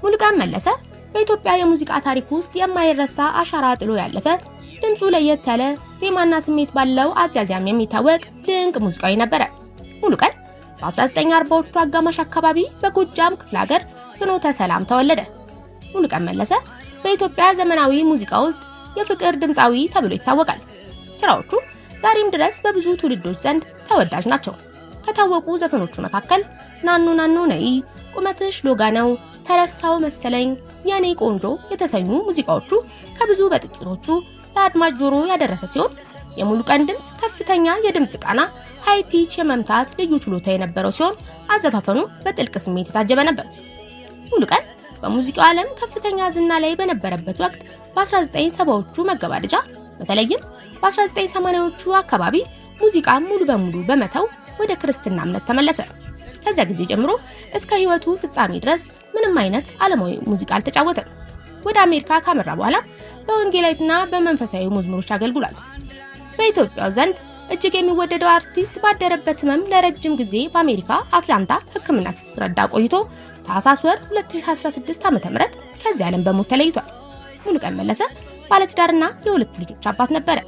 ሙሉቀን መለሰ በኢትዮጵያ የሙዚቃ ታሪክ ውስጥ የማይረሳ አሻራ ጥሎ ያለፈ ድምጹ ለየት ያለ ዜማና ስሜት ባለው አዝያዝያም የሚታወቅ ድንቅ ሙዚቃዊ ነበር። ሙሉቀን በ1940ዎቹ አጋማሽ አካባቢ በጎጃም ክፍለ ሀገር ፍኖተ ሰላም ተወለደ። ሙሉቀን መለሰ በኢትዮጵያ ዘመናዊ ሙዚቃ ውስጥ የፍቅር ድምፃዊ ተብሎ ይታወቃል። ስራዎቹ ዛሬም ድረስ በብዙ ትውልዶች ዘንድ ተወዳጅ ናቸው። ከታወቁ ዘፈኖቹ መካከል ናኑ ናኑ ነይ፣ ቁመትሽ ሎጋ ነው፣ ተረሳው መሰለኝ፣ የኔ ቆንጆ የተሰኙ ሙዚቃዎቹ ከብዙ በጥቂቶቹ ለአድማጭ ጆሮ ያደረሰ ሲሆን የሙሉቀን ድምጽ ከፍተኛ የድምጽ ቃና ሃይ ፒች የመምታት ልዩ ችሎታ የነበረው ሲሆን አዘፋፈኑ በጥልቅ ስሜት የታጀበ ነበር። ሙሉቀን በሙዚቃው ዓለም ከፍተኛ ዝና ላይ በነበረበት ወቅት በ1970ዎቹ መገባደጃ በተለይም በ1980ዎቹ አካባቢ ሙዚቃ ሙሉ በሙሉ በመተው ወደ ክርስትና እምነት ተመለሰ። ከዚያ ጊዜ ጀምሮ እስከ ህይወቱ ፍጻሜ ድረስ ምንም አይነት ዓለማዊ ሙዚቃ አልተጫወተም። ወደ አሜሪካ ካመራ በኋላ በወንጌላዊትና በመንፈሳዊ መዝሙሮች አገልግሏል። በኢትዮጵያ ዘንድ እጅግ የሚወደደው አርቲስት ባደረበት ህመም ለረጅም ጊዜ በአሜሪካ አትላንታ ሕክምና ሲረዳ ቆይቶ ታህሳስ ወር 2016 ዓ.ም ከዚህ ዓለም በሞት ተለይቷል። ሙሉቀን መለሰ ባለትዳርና የሁለት ልጆች አባት ነበር።